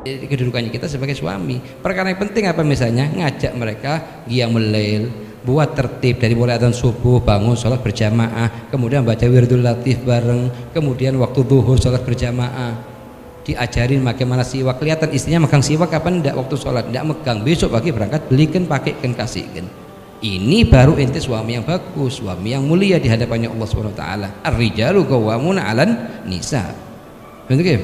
kedudukannya kita sebagai suami. Perkara yang penting apa misalnya? Ngajak mereka qiyamul lail, buat tertib dari mulai adzan subuh, bangun sholat berjamaah, kemudian baca wirdul latif bareng, kemudian waktu zuhur sholat berjamaah, diajarin bagaimana siwak. Kelihatan istrinya megang siwak kapan? Tidak waktu sholat, tidak megang, besok pagi berangkat belikan, pakaikan, kasihkan. Ini baru ente suami yang bagus, suami yang mulia di hadapannya Allah Subhanahu wa taala. Ar-rijalu qawwamuna 'alan nisa. Betul?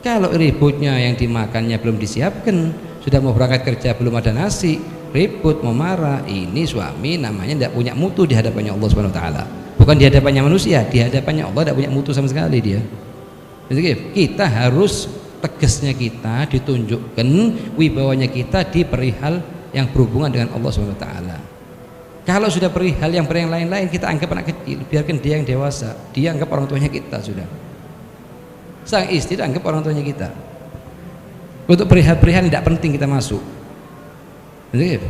Kalau ributnya yang dimakannya belum disiapkan, sudah mau berangkat kerja belum ada nasi, ribut, mau marah, ini suami namanya tidak punya mutu di hadapannya Allah Subhanahu wa taala. Bukan di hadapannya manusia, di hadapannya Allah tidak punya mutu sama sekali dia. Betul? Kita harus tegasnya kita ditunjukkan wibawanya kita di perihal yang berhubungan dengan Allah Subhanahu wa taala. Kalau sudah perihal yang lain-lain kita anggap anak kecil, biarkan dia yang dewasa, dia anggap orang tuanya kita sudah. Sang istri anggap orang tuanya kita. Untuk perihal-perihal tidak penting kita masuk. Betul?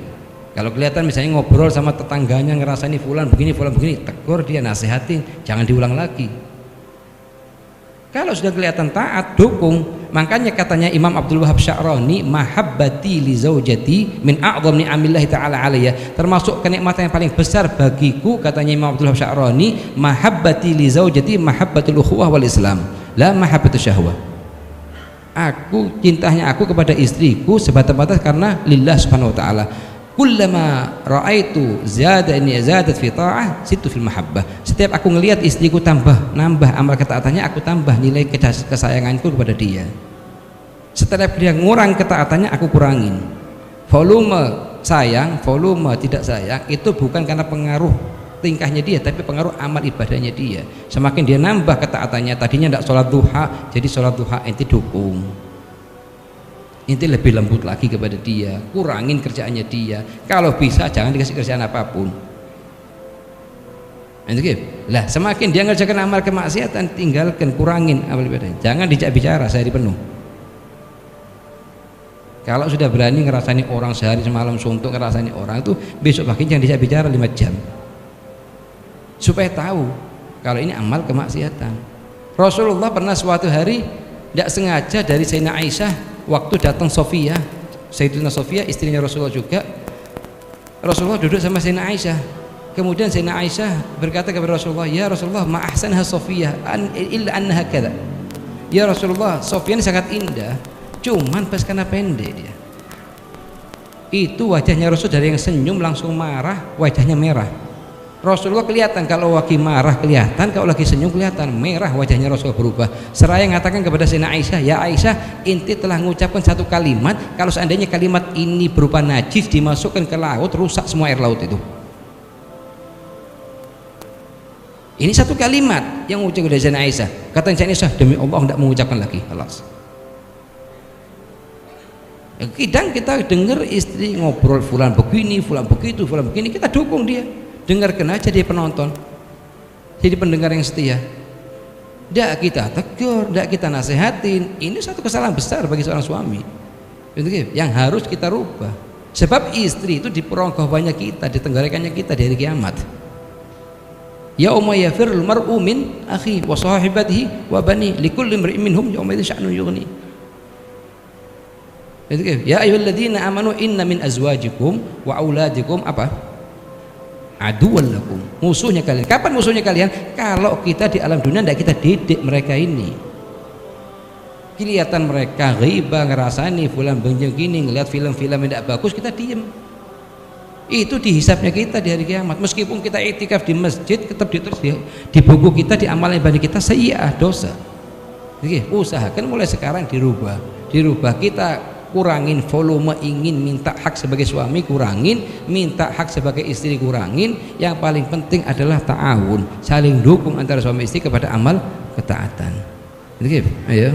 Kalau kelihatan misalnya ngobrol sama tetangganya ngerasa ini fulan begini, tegur dia, nasihatin, jangan diulang lagi. Kalau sudah kelihatan taat, dukung. Makanya katanya Imam Abdul Wahab Sya'rani, mahabbati li zaujati min a'zam ni'amillahi ta'ala alayya. Termasuk kenikmatan yang paling besar bagiku, katanya Imam Abdul Wahab Sya'rani, mahabbati li zaujati mahabbatul ukhuwah wal Islam, la mahabbatus syahwah. Aku cintanya aku kepada istriku sebatas-batas karena lillah subhanahu wa ta'ala. Kullama ra'aitu zadat fi ta'ah situ fil mahabbah. Setiap aku ngelihat istriku nambah amal ketaatannya, aku tambah nilai kesayanganku kepada dia. Setiap dia ngurang ketaatannya, aku kurangin. Volume sayang, volume tidak sayang itu bukan karena pengaruh tingkahnya dia, tapi pengaruh amal ibadahnya dia. Semakin dia nambah ketaatannya, tadinya tidak sholat duha, jadi sholat duha ente dukung, ente lebih lembut lagi kepada dia, kurangin kerjaannya dia. Kalau bisa jangan dikasih kerjaan apapun. Lah semakin dia ngerjakan amal kemaksiatan, tinggalkan, kurangin amal ibadahnya. Jangan dijak bicara sehari penuh. Kalau sudah berani ngerasani orang sehari semalam suntuk ngerasani orang itu, besok pagi jangan dijak bicara 5 jam. Supaya tahu kalau ini amal kemaksiatan. Rasulullah pernah suatu hari tidak sengaja dari Sayyidina Aisyah waktu datang Sofia, Sayyidina Sofia istrinya Rasulullah juga. Rasulullah duduk sama Sayyidina Aisyah. Kemudian Sayyidina Aisyah berkata kepada Rasulullah, "Ya Rasulullah, ma ahsanha Sofia illa annaha kadza." Ya Rasulullah, Sofia ini sangat indah, cuman pas karena pendek dia. Itu wajahnya Rasul dari yang senyum langsung marah, wajahnya merah. Rasulullah kelihatan kalau lagi marah kelihatan, kalau lagi senyum kelihatan, merah wajahnya Rasulullah berubah. Seraya mengatakan kepada Sayyidina Aisyah, "Ya Aisyah, inti telah mengucapkan satu kalimat, kalau seandainya kalimat ini berupa najis dimasukkan ke laut, rusak semua air laut itu." Ini satu kalimat yang mengucapkan kepada Sayyidina Aisyah. Kata Sayyidina Aisyah, "Demi Allah tidak mengucapkan lagi." Alas. Kadang kita dengar istri ngobrol fulan begini, fulan begitu, fulan begini, kita dukung dia. Dengarkan aja dia penonton, jadi pendengar yang setia. Tidak kita tegur, tidak kita nasihatin. Ini satu kesalahan besar bagi seorang suami yang harus kita rubah. Sebab istri itu di peronggohannya kita, di tenggorokannya kita di hari kiamat. Yauma yafirul mar'u min akhi wa sahibatihi wa bani likulli imri'in minhum yawma idzin sya'nun yughni. Ya ayyuhalladzina amanu inna min azwajikum wa auladikum apa? Aduwwan lakum, musuhnya kalian. Kapan musuhnya kalian? Kalau kita di alam dunia tidak kita didik mereka ini. Kelihatan mereka ghibah, ngerasani fulan begini, ngelihat film-film yang tidak bagus, kita diem. Itu dihisapnya kita di hari kiamat. Meskipun kita iktikaf di masjid, tetap ditulis di buku kita, di amalan ibadah kita sayyi'ah, dosa. Jadi usahakan mulai sekarang dirubah kita. Kurangin volume, ingin minta hak sebagai suami kurangin, minta hak sebagai istri kurangin. Yang paling penting adalah ta'awun, saling dukung antara suami istri kepada amal ketaatan. Ayo.